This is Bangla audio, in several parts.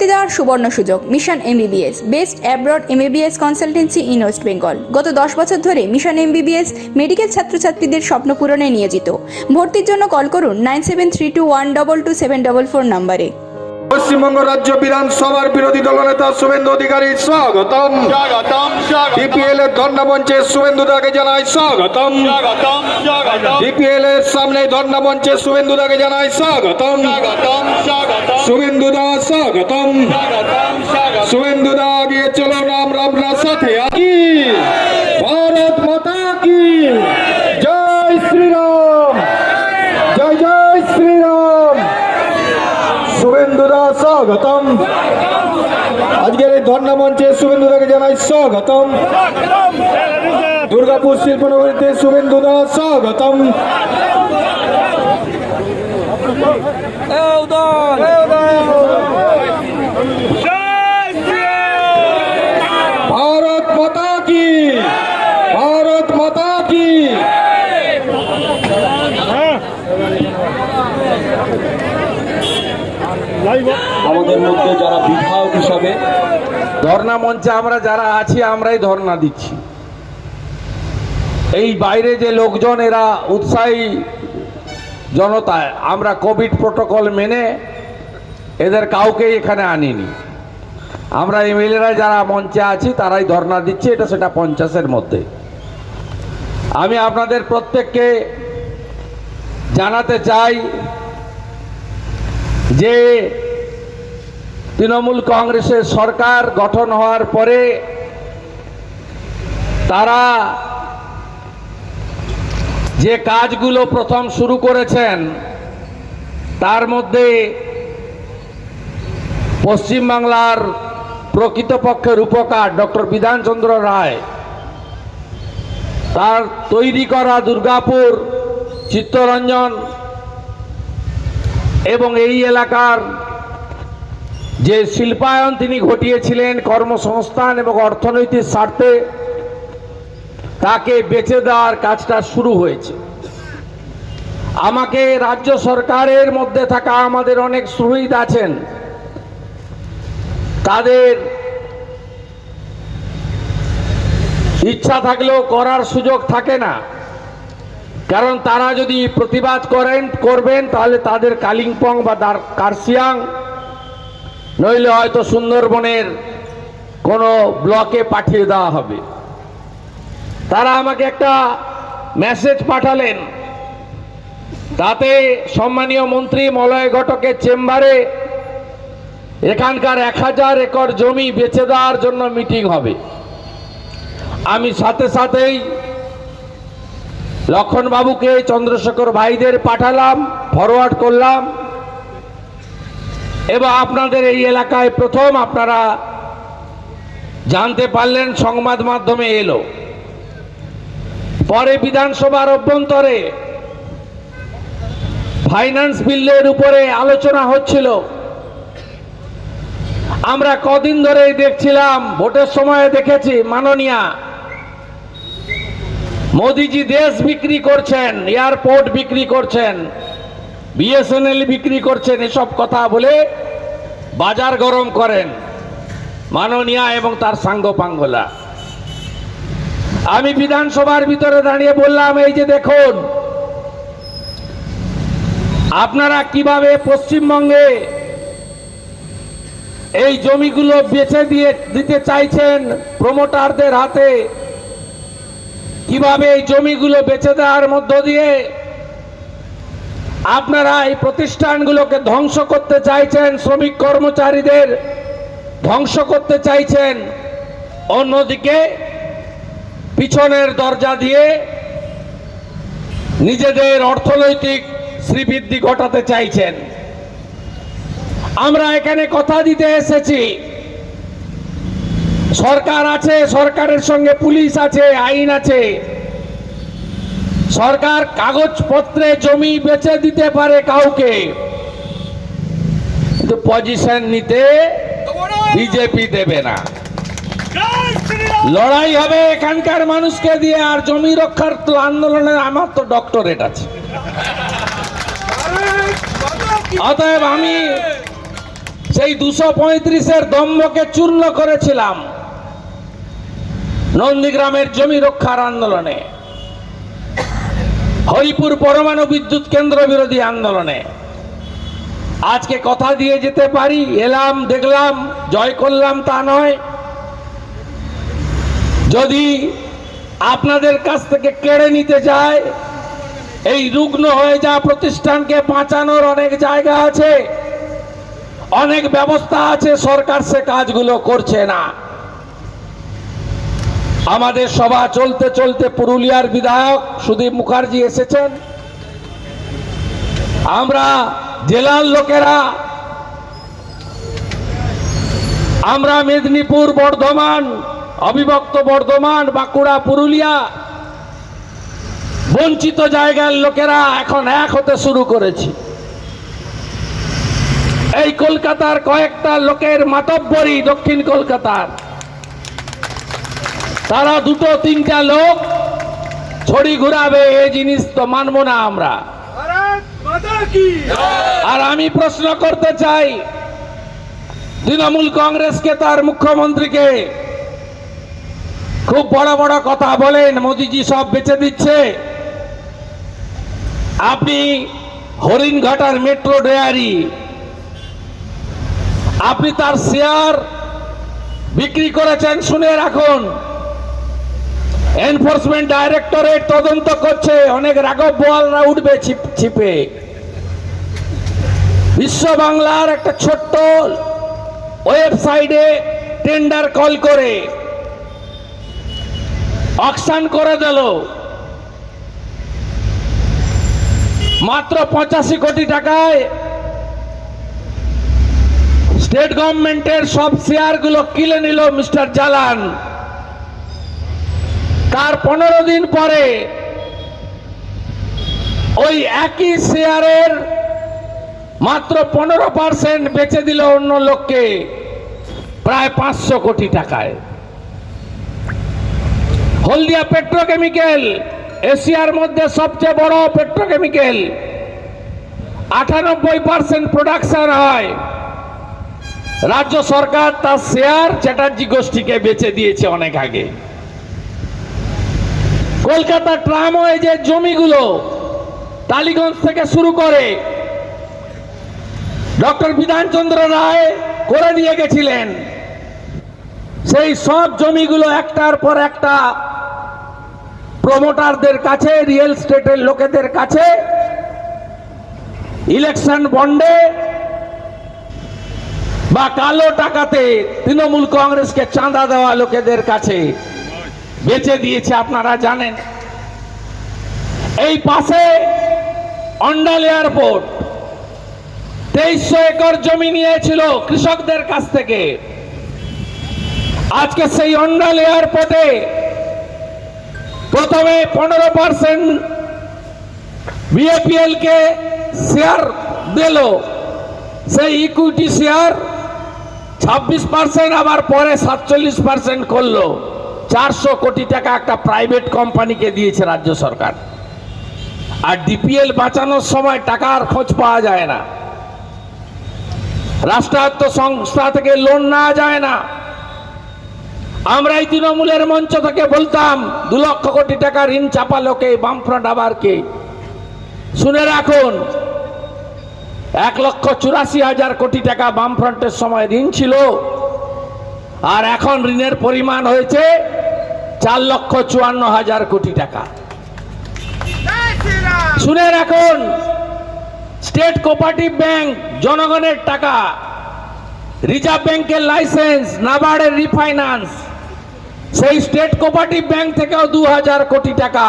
ভর্তি দেওয়ার সুবর্ণ সুযোগ। Mission MBBS, best abroad MBBS consultancy in West Bengal. গত 10 বছর ধরে মিশন এমবিবিএস মেডিকেল ছাত্রছাত্রীদের স্বপ্ন পূরণে নিয়োজিত। ভর্তির জন্য কল করুন 9732122744 নম্বরে। পশ্চিমবঙ্গ রাজ্য বিধানসভার বিরোধী দলনেতা শুভেন্দু অধিকারী স্বাগতম। ডিপিএল এর ধর্ণা মঞ্চে শুভেন্দু দাকে জানাই স্বাগতম। ডিপিএল এর সামনে ধর্ণা মঞ্চে শুভেন্দু দাকে জানাই স্বাগতম। শুভেন্দু দা স্বাগতম। শুভেন্দু দা গিয়ে চলুন, আমরা আপনার সাথে আছি। ভারত মাতা কি জয় শ্রীরাম, জয় জয় শ্রীরাম। শুভেন্দু দা স্বাগতম। আজকের এই ধর্ণা মঞ্চে শুভেন্দু দাকে জানাই স্বাগতম। দুর্গাপুর শিল্পনগরীতে শুভেন্দু দা স্বাগতম। ভারত মাতা কি, ভারত মাতা কি। আমাদের মধ্যে যারা বিধায়ক হিসাবে ধর্ণা মঞ্চে আমরা যারা আছি, আমরাই ধর্ণা দিচ্ছি। এই বাইরে যে লোকজন, এরা উৎসাহী জনতা। আমরা কোভিড প্রোটোকল মেনে এদের কাউকেই এখানে আনিনি। আমরা এমএলএরা যারা মঞ্চে আছি তারাই ধর্ণা দিচ্ছি। এটা সেটা 50-এর মধ্যে। আমি আপনাদের প্রত্যেককে জানাতে চাই যে তৃণমূল কংগ্রেসের সরকার গঠন হওয়ার পরে তারা যে কাজগুলো প্রথম শুরু করেছেন, তার মধ্যে পশ্চিমবাংলার প্রকৃতপক্ষে রূপকার ডক্টর বিধানচন্দ্র রায়, তার তৈরি করা দুর্গাপুর, চিত্তরঞ্জন এবং এই এলাকার যে শিল্পায়ন তিনি ঘটিয়েছিলেন কর্মসংস্থান এবং অর্থনৈতিক স্বার্থে, তাকে বেচে দেওয়ার কাজটা শুরু হয়েছে। আমাকে রাজ্য সরকারের মধ্যে থাকা আমাদের অনেক শহীদ আছেন, তাদের ইচ্ছা থাকলেও করার সুযোগ থাকে না। কারণ তারা যদি প্রতিবাদ করবেন তাহলে তাদের কালিম্পং বা কার্শিয়াং নইলে হয়তো সুন্দরবনের কোনো ব্লকে পাঠিয়ে দেওয়া হবে। তারা আমাকে একটা মেসেজ পাঠালেন, তাতে সম্মানীয় মন্ত্রী মলয় ঘটকের চেম্বারে এখানকার 1000 একর জমি বেচে দেওয়ার জন্য মিটিং হবে। আমি সাথে সাথেই লক্ষণবাবুকে, চন্দ্রশেখর ভাইদের পাঠালাম, ফরওয়ার্ড করলাম এবং আপনাদের এই এলাকায় প্রথম আপনারা জানতে পারলেন, সংবাদ মাধ্যমে এলো। পরে বিধানসভার অভ্যন্তরে ফাইন্যান্স বিলের উপরে আলোচনা হচ্ছিল। আমরা কদিন ধরেই দেখছিলাম, ভোটের সময় দেখেছি মাননীয়া মোদিজি দেশ বিক্রি করছেন, এয়ারপোর্ট বিক্রি করছেন, বিএসএনএল বিক্রি করছেন, এসব কথা বলে বাজার গরম করেন মাননীয়া এবং তার সাঙ্গপাঙ্গলা। আমি বিধানসভার ভিতরে দাঁড়িয়ে বললাম, এই যে দেখুন আপনারা কিভাবে পশ্চিমবঙ্গে এই জমিগুলো বেচে দিতে চাইছেন প্রমোটারদের হাতে, কিভাবে এই জমিগুলো বেচে দেওয়ার মধ্য দিয়ে আপনারা এই প্রতিষ্ঠানগুলোকে ধ্বংস করতে চাইছেন, শ্রমিক কর্মচারীদের ধ্বংস করতে চাইছেন, অন্যদিকে পিছনের দরজা দিয়ে নিজেদের অর্থনৈতিক শ্রীবৃদ্ধি ঘটাতে চাইছেন। আমরা এখানে কথা দিতে এসেছি, সরকার আছে, সরকারের সঙ্গে পুলিশ আছে, আইন আছে। সরকার কাগজপত্রে জমি বেচে দিতে পারে কাউকে, কিন্তু পজিশন নিতে বিজেপি দেবে না। লড়াই হবে এখানকার মানুষকে দিয়ে। আর জমি রক্ষার তো আন্দোলনে আমার তো ডক্টরেট আছে। অতএব আমি সেই 235-এর দম্ভকে চূর্ণ করেছিলাম নন্দীগ্রামের জমি রক্ষার আন্দোলনে, হরিপুর পরমাণু বিদ্যুৎ কেন্দ্র বিরোধী আন্দোলনে। আজকে কথা দিয়ে যেতে পারি, এলাম দেখলাম জয় করলাম তা নয়। যদি আপনাদের কাছ থেকে কেড়ে নিতে যায়, এই রুগ্ন হয়ে যাওয়া প্রতিষ্ঠানকে বাঁচানোর অনেক জায়গা আছে, অনেক ব্যবস্থা আছে, সরকার সে কাজগুলো করছে না। আমাদের সভা চলতে চলতে পুরুলিয়ার বিধায়ক সুদীপ মুখার্জি এসেছেন। আমরা জেলার লোকেরা, আমরা মেদিনীপুর, বর্ধমান, অবিভক্ত বর্ধমান, বাঁকুড়া, পুরুলিয়া, বঞ্চিত জায়গার লোকেরা এখন এক হতে শুরু করেছি। এই কলকাতার কয়েকটা লোকের মাতব্বরি, দক্ষিণ কলকাতার, তারা 2-3টা লোক ছড়ি ঘুরাবে, এই জিনিস তো মানব না আমরা। আর আমি প্রশ্ন করতে চাই তৃণমূল কংগ্রেসকে, তার মুখ্যমন্ত্রীকে, খুব বড় বড় কথা বলেন মোদিজি সব বেচে দিচ্ছে। আপনি হরিণঘাটার মেট্রো ডেয়ারি, আপনি তার শেয়ার বিক্রি করেছেন, শুনে রাখুন। এনফোর্সমেন্ট ডাইরেক্টরেট তদন্ত করছে, অনেক রাঘব বোয়ালরা উঠবে ছিপে। বিশ্ব বাংলার একটা ছোট্ট ওয়েবসাইটে টেন্ডার কল করে অকশন করে দিল, মাত্র 85 কোটি টাকায় স্টেট গভর্নমেন্টের সব শেয়ারগুলো কিনে নিল মিস্টার জালান। তার 15 দিন পরে ওই একই শেয়ারের মাত্র 15% বেচে দিল অন্য লোককে, প্রায় 500 কোটি টাকায়। হলদিয়া পেট্রোকেমিক্যাল, এশিয়ার মধ্যে সবচেয়ে বড় পেট্রোকেমিক্যাল, 98% প্রোডাকশন হয়। রাজ্য সরকার তার শেয়ার চ্যাটার্জি গোষ্ঠীকে বেচে দিয়েছে অনেক আগে। কলকাতা ট্রামওয়ে যে জমিগুলো টালিগঞ্জ থেকে শুরু করে ডক্টর বিধানচন্দ্র রায় করে দিয়ে গেছিলেন, সেই সব জমিগুলো একটার পর একটা প্রমোটারদের কাছে, রিয়েল স্টেটের লোকেদের কাছে, ইলেকশন বন্ডে বা কালো টাকাতে তৃণমূল কংগ্রেসকে চাঁদা দেওয়া লোকেদের কাছে বেচে দিয়েছে, আপনারা জানেন। এই পাশে অন্ডাল এয়ারপোর্ট 2300 একর জমি নিয়েছিল কৃষকদের কাছ থেকে। আজকে সেই অন্ডাল এয়ারপোর্টে প্রথমে 15% বিএপিএল কে শেয়ার দিল, সেই ইকুইটি শেয়ার 26%, আবার পরে 47% করলো। 400 কোটি টাকা একটা প্রাইভেট কোম্পানিকে দিয়েছে রাজ্য সরকার। আর ডিপিএল বাঁচানোর সময় টাকার খোঁজ পাওয়া যায় না, রাষ্ট্রায়ত্ত সংস্থা থেকে লোন নেওয়া যায় না। আমরা এই তৃণমূলের মঞ্চ থেকে বলতাম 2 লক্ষ কোটি টাকা ঋণ চাপালো কে? বামফ্রন্ট। আবার কে? শুনে রাখুন, 1,84,000 কোটি টাকা বামফ্রন্টের সময় ঋণ ছিল, আর এখন ঋণের পরিমাণ হয়েছে 4,54,000 কোটি টাকা। শুনে রাখুন, স্টেট কোঅপারেটিভ ব্যাংক, জনগণের টাকা, রিজার্ভ ব্যাংকের লাইসেন্স, নাবার্ডের রিফাইন্যান্স, সেই স্টেট কোঅপারেটিভ ব্যাংক থেকেও 2,000 কোটি টাকা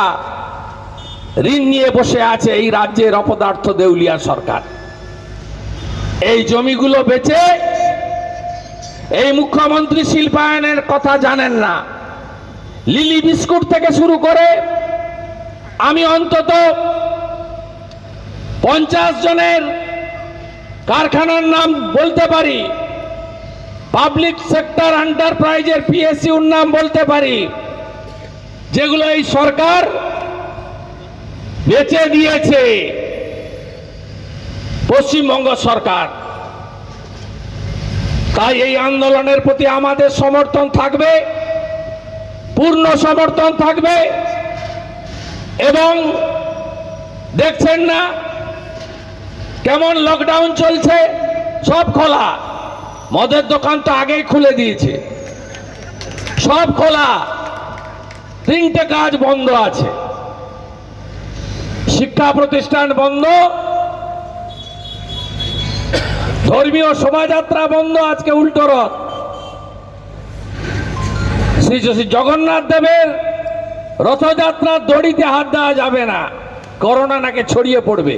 ঋণ নিয়ে বসে আছে এই রাজ্যের অপদার্থ দেউলিয়া সরকার। এই জমিগুলো বেচে এই মুখ্যমন্ত্রী শিল্পায়নের কথা জানেন না। লিলি বিস্কুট থেকে শুরু করে আমি অন্তত 50 জনের কারখানার নাম বলতে পারি, পাবলিক সেক্টর এন্টারপ্রাইজের পিএসইউর নাম বলতে পারি, যেগুলো এই সরকার বেচে দিয়েছে পশ্চিমবঙ্গ সরকার। তাই এই আন্দোলনের প্রতি আমাদের সমর্থন থাকবে, পূর্ণ সমর্থন থাকবে। এবং দেখছেন না কেমন লকডাউন চলছে, সব খোলা। মদের দোকান তো আগেই খুলে দিয়েছে, সব খোলা, 3টে কাজ বন্ধ আছে। শিক্ষা প্রতিষ্ঠান বন্ধ, ধর্মীয় শোভাযাত্রা বন্ধ, আজকে উল্টো রথ। শ্রী শ্রী জগন্নাথ দেবের রথযাত্রার দড়িতে হাত দেওয়া যাবে না, করোনা নাকি ছড়িয়ে পড়বে।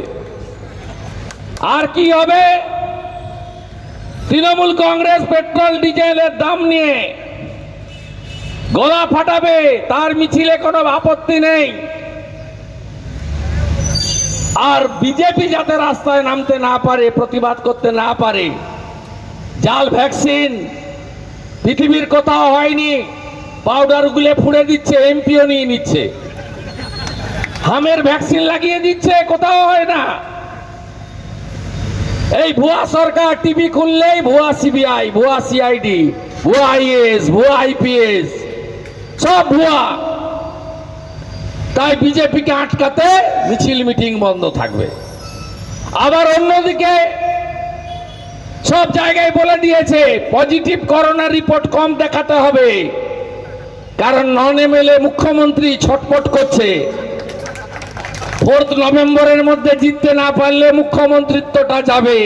আর কি হবে? তৃণমূল কংগ্রেস পেট্রোল ডিজেলের দাম নিয়ে গলা ফাটাবে, তার মিছিলে কোনো আপত্তি নেই। আর বিজেপি যাতে রাস্তায় নামতে না পারে, প্রতিবাদ করতে না পারে, জাল ভ্যাকসিন পৃথিবীর কোথাও হয়নি, পাউডার গুলে ফুড়ে দিচ্ছে, এমপিও নিয়ে নিচ্ছে। হামের ভ্যাকসিন লাগিয়ে দিচ্ছে, কোথাও হয় না। এই ভুয়া সরকার, টিভি খুললেই ভুয়া সিবিআই, ভুয়া সিআইডি, ভুয়া আইএস, ভুয়া আইপিএস, সব ভুয়া। তাই বিজেপিকে আটকাতে মিছিল মিটিং বন্ধ থাকবে। আবার অন্যদিকে সব জায়গায় বলে দিয়েছে পজিটিভ করোনা রিপোর্ট কম দেখাতে হবে, কারণ নন এমএলএ মুখ্যমন্ত্রী ছটপট করছে। 4 নভেম্বরের মধ্যে জিততে না পারলে মুখ্যমন্ত্রিত্বটা যাবে।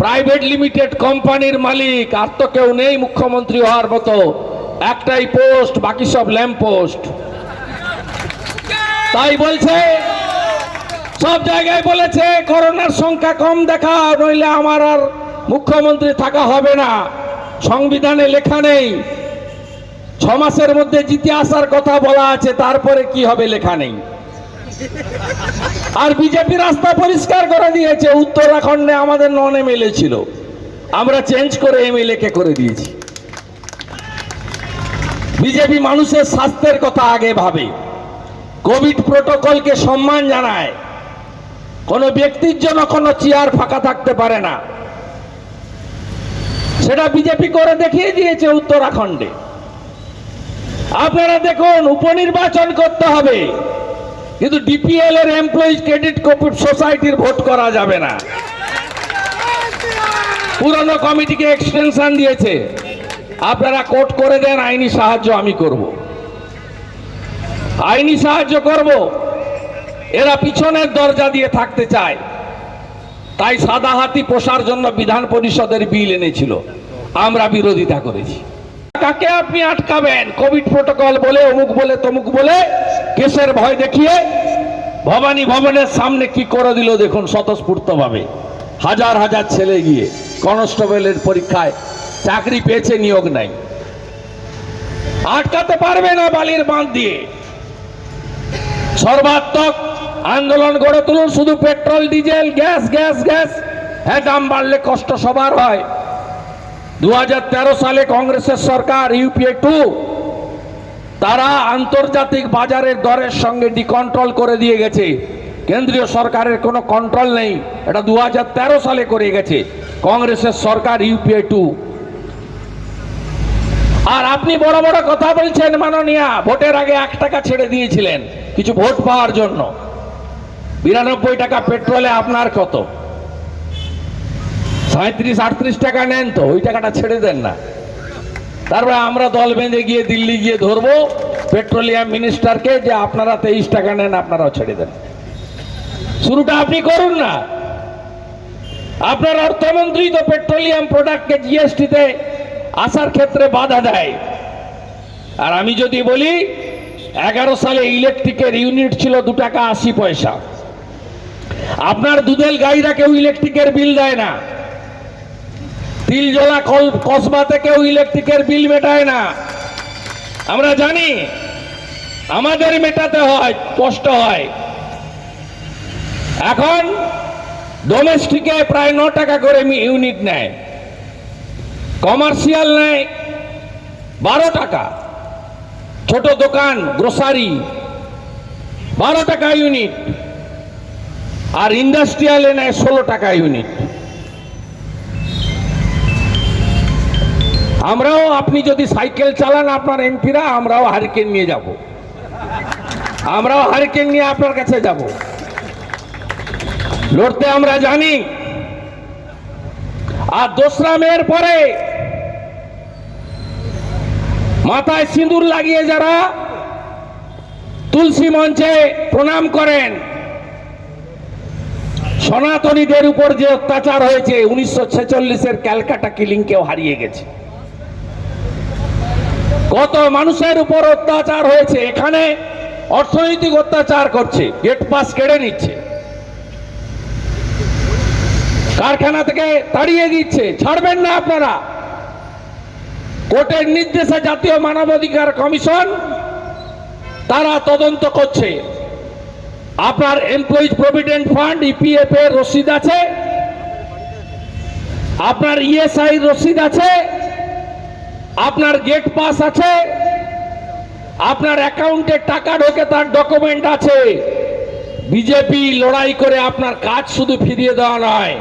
প্রাইভেট লিমিটেড কোম্পানির মালিক, আর তো কেউ নেই মুখ্যমন্ত্রী হওয়ার মতো, একটাই পোস্ট, বাকি সব ল্যাম্প পোস্ট। তাই বলছে, সব জায়গায় বলেছে করোনার সংখ্যা কম দেখাও, নইলে আমার আর মুখ্যমন্ত্রী থাকা হবে না। সংবিধানে লেখা নেই, 6 মাসের মধ্যে জিতে আসার কথা বলা আছে, তারপরে কি হবে লেখা নেই। আর বিজেপি রাস্তা পরিষ্কার করে দিয়েছে। উত্তরাখণ্ডে আমাদের নন এমএলএ ছিল, আমরা চেঞ্জ করে এমএলএ কে করে দিয়েছি। বিজেপি মানুষের স্বাস্থ্যের কথা আগে ভাবে, কোভিড প্রোটোকলকে সম্মান জানায়। কোন ব্যক্তির জন্য কোনো চেয়ার ফাঁকা থাকতে পারে না, সেটা বিজেপি করে দেখিয়ে দিয়েছে উত্তরাখণ্ডে। আপনারা দেখুন, উপনির্বাচন করতে হবে, কিন্তু ডিপিএল এর এমপ্লয়িজ ক্রেডিট সোসাইটির ভোট করা যাবে না। পুরনো কমিটিকে এক্সটেনশন দিয়েছে, আপনারা কোর্ট করে দেন, আইনি সাহায্য আমি করব, আইনি সাহায্য করব। এরা পিছনের দরজা দিয়ে থাকতে চায়, তাই সাদা হাতি পোষার জন্য বিধান পরিষদের বিল এনেছিল, আমরা বিরোধিতা করেছি। কাকে আপনি আটকাবেন? কোভিড প্রোটোকল বলে, অমুক বলে, তমুক বলে, কেসের ভয় দেখিয়ে ভবানী ভবনের সামনে কি করে দিল দেখুন, স্বতঃস্ফূর্ত ভাবে। হাজার হাজার ছেলে গিয়ে কনস্টেবলের পরীক্ষায় চাকরি পেয়েছে, নিয়োগ নাই। আটকাতে পারবে না বালির বাঁধ দিয়ে। সর্বাত্মক আন্দোলন গড়ে তুলুন, শুধু petrol diesel, gas gas gas. হ্যাঁ, দাম বাড়লে কষ্ট সবার হয়। 2013 সালে কংগ্রেসের সরকার ইউপিএ 2 তারা আন্তর্জাতিক বাজারের দরের সঙ্গে ডিকন্ট্রোল করে দিয়ে গেছে। কেন্দ্রীয় সরকারের কোনো কন্ট্রোল নেই, এটা 2013 সালে করে গেছে কংগ্রেসের সরকার ইউপিএ 2। আর আপনি বড় বড় কথা বলছেন মাননীয়া, ভোটের আগে 1 টাকা ছেড়ে দিয়েছিলেন কিছু ভোট পাওয়ার জন্য। 92 টাকা পেট্রোলে আপনার কত? 37-38 টাকা নেন, তো ওই টাকাটা ছেড়ে দেন না। তারপরে আমরা দল বেঁধে গিয়ে দিল্লি গিয়ে ধরবো পেট্রোলিয়াম মিনিস্টারকে, যে আপনারা 23 টাকা নেন, আপনারাও ছেড়ে দেন। শুরুটা আপনি করুন না। আপনার অর্থমন্ত্রী তো পেট্রোলিয়াম প্রোডাক্টকে জিএসটিতে আসার ক্ষেত্রে বাধা দেয়। আর আমি যদি বলি, 11 সালে ইলেকট্রিকের ইউনিট ছিল 2 টাকা 80 পয়সা। আপনার দুধেল গাইরা কেউ ইলেকট্রিকের বিল দেয় না, তিলজলা কসবাতে কেউ ইলেকট্রিকের বিল মেটায় না। আমরা জানি আমাদের মেটাতে হয়, কষ্ট হয়। এখন ডোমেস্টিকে প্রায় 9 টাকা করে ইউনিট নেয়, কমার্শিয়াল নেয় 12 টাকা, ছোট দোকান গ্রোসারি 12 টাকা ইউনিট, আর ইন্ডাস্ট্রিয়ালে নেয় 16 টাকা ইউনিট। আমরাও, আপনি যদি সাইকেল চালান আপনার এমপিরা, আমরাও হারিকেন নিয়ে যাব, আমরাও হারিকেন নিয়ে আপনার কাছে যাব। লড়তে আমরা জানি। আর 2রা মের পরে মাথায় সিঁদুর লাগিয়ে যারা তুলসী মঞ্চে প্রণাম করেন, সনাতনীদের উপর যে অত্যাচার হয়েছে 1946-এর ক্যালকাটা কিলিং কেও হারিয়ে গেছে। কত মানুষের উপর অত্যাচার হয়েছে, এখানে অর্থনৈতিক অত্যাচার করছে, গেট পাস কেড়ে নিচ্ছে, কারখানা থেকে তাড়িয়ে দিচ্ছে, ছাড়বেন না আপনারা। কোর্টের নির্দেশে জাতীয় মানবাধিকার কমিশন তারা তদন্ত করছে। আপনার এমপ্লয়িজ প্রভিডেন্ট ফান্ড ইপিএফ এর রসিদ আছে, আপনার ইএসআই রসিদ আছে, আপনার গেট পাস আছে, আপনার অ্যাকাউন্টে টাকা ঢোকে তার ডকুমেন্ট আছে। বিজেপি লড়াই করে আপনার কাজ শুধু ফিরিয়ে দেওয়া নয়,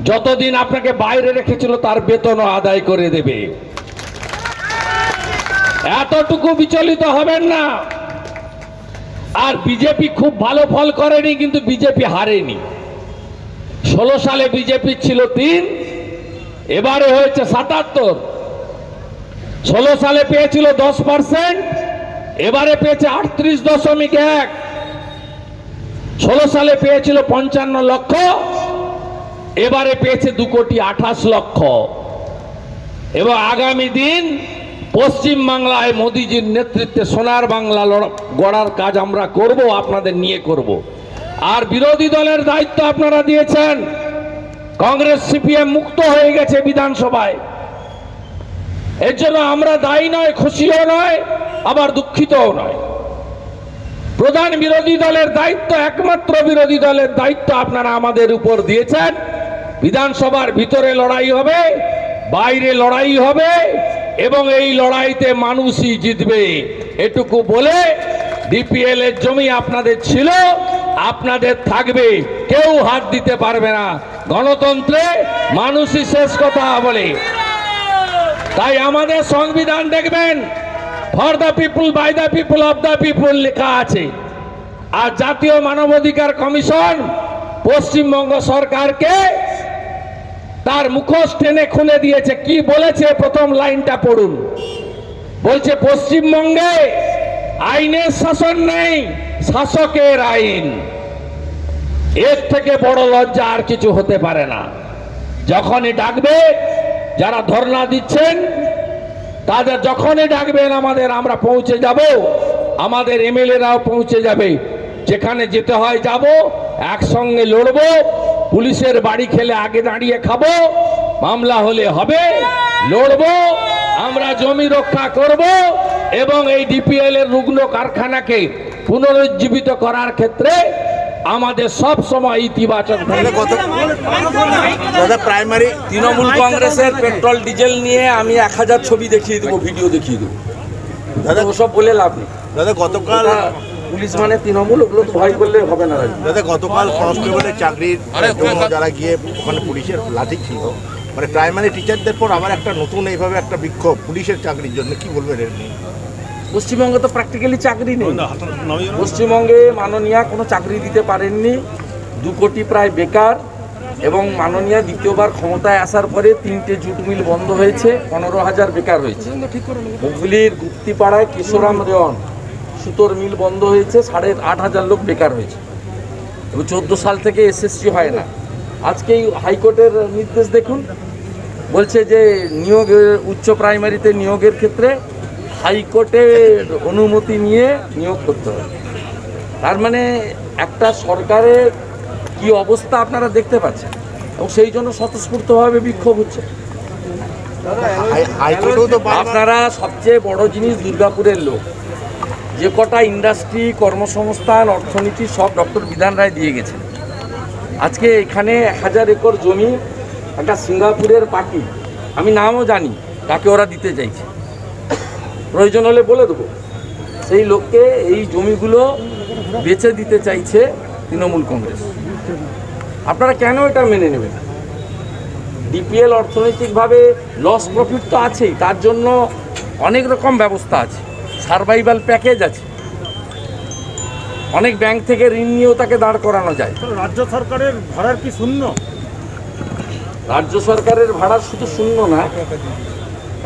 যতদিন আপনাকে বাইরে রেখেছিল তার বেতনও আদায় করে দেবে। এতটুকু বিচলিত হবেন না। আর বিজেপি খুব ভালো ফল করেনি, কিন্তু বিজেপি হারেনি। 16 সালে বিজেপি ছিল 3, এবারে হয়েছে 77। 16 সালে পেয়েছিল 10%, এবারে পেয়েছে 38.1। 16 সালে পেয়েছিল 55 লক্ষ, এবারে পেয়েছে 2,28,00,000। এবং আগামী দিন পশ্চিম বাংলায় মোদিজির নেতৃত্বে সোনার বাংলা গড়ার কাজ আমরা করব, আপনাদের নিয়ে করব। আর বিরোধী দলের দায়িত্ব আপনারা দিয়েছেন। কংগ্রেস সিপিএম মুক্ত হয়ে গেছে বিধানসভায়, এর জন্য আমরা দায়ী নয়, খুশিও নয়, আবার দুঃখিতও নয়। প্রধান বিরোধী দলের দায়িত্ব, একমাত্র বিরোধী দলের দায়িত্ব আপনারা আমাদের উপর দিয়েছেন। বিধানসভার ভিতরে লড়াই হবে, বাইরে লড়াই হবে, এবং এই লড়াইতে মানুষই জিতবে। এটুকু বলে, ডিপিএল এর জমি আপনাদের ছিল, আপনাদের থাকবে, কেউ হাত দিতে পারবে না। গণতন্ত্রে মানুষই শেষ কথা বলে। তাই আমাদের সংবিধান দেখবেন, for the people, by the people, of the people লেখা আছে। আর জাতীয় মানবাধিকার কমিশন পশ্চিমবঙ্গ সরকারকে তার মুখোশ টেনে খুলে দিয়েছে। কি বলেছে প্রথম লাইনটা পড়ুন। বলছে পশ্চিমবঙ্গে আইনের শাসন নেই, শাসকের আইন। এর থেকে বড় লজ্জা আর কিছু হতে পারে না। যখনই ডাকবে, যারা ধর্ণা দিচ্ছেন তাদের যখনই ডাকবেন আমাদের, আমরা পৌঁছে যাব, আমাদের এমএলএরাও পৌঁছে যাবে। যেখানে যেতে হয় যাব, একসঙ্গে লড়বো। পুলিশের বাড়ি খেলে আগে দাঁড়িয়ে খাবো, মামলা হলে হবে, লড়বো, আমরা জমি রক্ষা করব, এবং এই ডিপিএল এর রুগ্ন কারখানাকে পুনরুজ্জীবিত করার ক্ষেত্রে আমাদের সব সময় ইতিবাচক। প্রাইমারি তৃণমূল কংগ্রেসের পেট্রোল ডিজেল নিয়ে আমি 1000 ছবি দেখিয়ে দেবো, ভিডিও দেখিয়ে দেবো। দাদা ওসব বলে লাভ নেই। দাদা গতকাল পুলিশ মানে তৃণমূল, ওগুলো তো ভয় করলে হবে না। দাদা গতকাল কনস্টেবলের চাকরির জন্য যারা গিয়ে ওখানে পুলিশের লাঠি ছিল, মানে প্রাইমারি টিচারদের পর আবার একটা নতুন এইভাবে একটা বিক্ষোভ পুলিশের চাকরির জন্য, কি বলবেন এর নিয়ে? পশ্চিমবঙ্গে তো প্র্যাকটিক্যালি চাকরি নেই। পশ্চিমবঙ্গে মাননীয়া কোনো চাকরি দিতে পারেননি, 2 কোটি প্রায় বেকার। এবং মাননীয়া দ্বিতীয়বার ক্ষমতায় আসার পরে 3টে জুট মিল বন্ধ হয়েছে, 15,000 বেকার হয়েছে। হুগলির গুপ্তিপাড়ায় কিশোরাম রেওয়ান সুতোর মিল বন্ধ হয়েছে, 8,500 লোক বেকার হয়েছে। এবং 14 সাল থেকে এসএসসি হয় না। আজকে হাইকোর্টের নির্দেশ দেখুন, বলছে যে নিয়োগের, উচ্চ প্রাইমারিতে নিয়োগের ক্ষেত্রে হাইকোর্টের অনুমতি নিয়ে নিয়োগ করতে হবে। তার মানে একটা সরকারের কি অবস্থা আপনারা দেখতে পাচ্ছেন, এবং সেই জন্য স্বতঃস্ফূর্তভাবে বিক্ষোভ হচ্ছে। আপনারা সবচেয়ে বড় জিনিস, দুর্গাপুরের লোক, যে কটা ইন্ডাস্ট্রি, কর্মসংস্থান, অর্থনীতি সব ডক্টর বিধান রায় দিয়ে গেছেন। আজকে এখানে 1000 একর জমি একটা সিঙ্গাপুরের পার্টি, আমি নামও জানি তাকে ওরা দিতে চাইছে, প্রয়োজন হলে বলে দেবো। সেই লোককে এই জমিগুলো বেচে দিতে চাইছে তৃণমূল কংগ্রেস। আপনারা কেন এটা মেনে নেবেন? ডিপিএল অর্থনৈতিকভাবে লস প্রফিট তো আছেই, তার জন্য অনেক রকম ব্যবস্থা আছে, সার্ভাইভাল প্যাকেজ আছে, অনেক ব্যাংক থেকে ঋণ নিয়েও তাকে দাঁড় করানো যায়। রাজ্য সরকারের ভাড়ার কি শূন্য? রাজ্য সরকারের ভাড়া শুধু শূন্য না,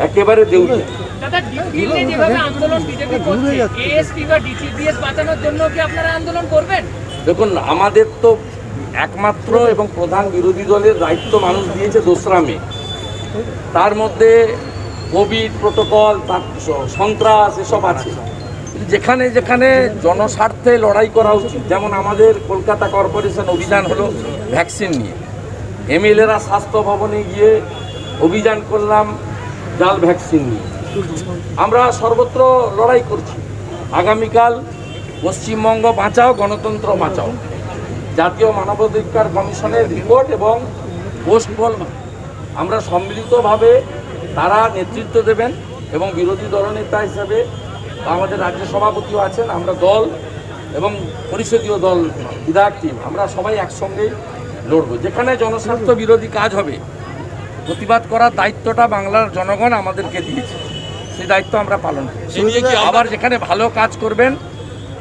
একেবারে দেউলিয়া। দাদা, ডিপিএলে যেভাবে আন্দোলন বিজেপি করছে, এএসপি বা ডিটিপিএস বাঁচানোর জন্য কি আপনারা আন্দোলন করবেন? দেখুন, আমাদের তো একমাত্র এবং প্রধান বিরোধী দলের দায়িত্ব মানুষ দিয়েছে 2রা মে। তার মধ্যে কোভিড প্রোটোকল, সন্ত্রাস এসব আছে। যেখানে যেখানে জনস্বার্থে লড়াই করা উচিত, যেমন আমাদের কলকাতা কর্পোরেশন অভিযান হলো ভ্যাকসিন নিয়ে, এমএলএরা স্বাস্থ্য ভবনে গিয়ে অভিযান করলাম জাল ভ্যাকসিন নিয়ে। আমরা সর্বত্র লড়াই করছি। আগামীকাল পশ্চিমবঙ্গ বাঁচাও, গণতন্ত্র বাঁচাও, জাতীয় মানবাধিকার কমিশনের রিপোর্ট এবং পোস্ট পোল আমরা সম্মিলিতভাবে তারা নেতৃত্ব দেবেন, এবং বিরোধী দলনেতা হিসেবে আমাদের রাজ্য সভাপতিও আছেন, আমরা দল এবং পরিষদীয় দল বিধায়ক টিম আমরা সবাই একসঙ্গেই লড়ব। যেখানে জনস্বার্থ বিরোধী কাজ হবে প্রতিবাদ করার দায়িত্বটা বাংলার জনগণ আমাদেরকে দিয়েছে, সেই দায়িত্ব আমরা পালন করছি। আবার যেখানে ভালো কাজ করবেন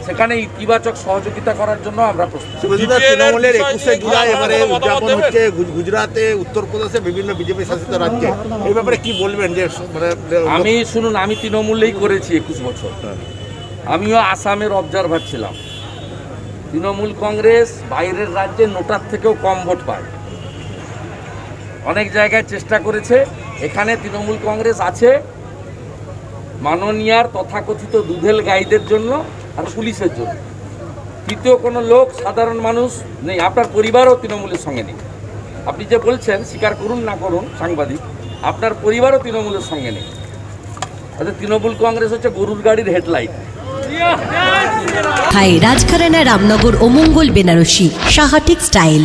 সেখানে ইতিবাচক সহযোগিতা করার জন্য আমরা প্রস্তুত। তৃণমূলের 21শে জুলাই এবারে উদযাপন হচ্ছে গুজরাটে, উত্তরপ্রদেশে, বিভিন্ন বিজেপি শাসিত রাজ্যে। এই ব্যাপারে কি বলবেন? যে আমি শুনুন, আমি তৃণমূলেই করেছি 21 বছর, আমিও আসামের অবজারভার ছিলাম। তৃণমূল কংগ্রেস বাইরের রাজ্যে নোটার থেকেও কম ভোট পায়, অনেক জায়গায় চেষ্টা করেছে। এখানে তৃণমূল কংগ্রেস আছে মাননীয়ার তথাকথিত দুধেল গাইদের জন্য আর পুলিশের জন্য। তৃতীয় কোনো লোক, সাধারণ মানুষ নেই। আপনার পরিবারও তৃণমূলের সঙ্গে নেই। আপনি যে বলছেন, স্বীকার করুন না করুন সাংবাদিক, আপনার পরিবারও তৃণমূলের সঙ্গে নেই। অর্থাৎ তৃণমূল কংগ্রেস হচ্ছে গরুর গাড়ির হেডলাইট। হাই রাজঘরানা, রামনগর ও মঙ্গল বেনারসি, সাহা টেক্সটাইল।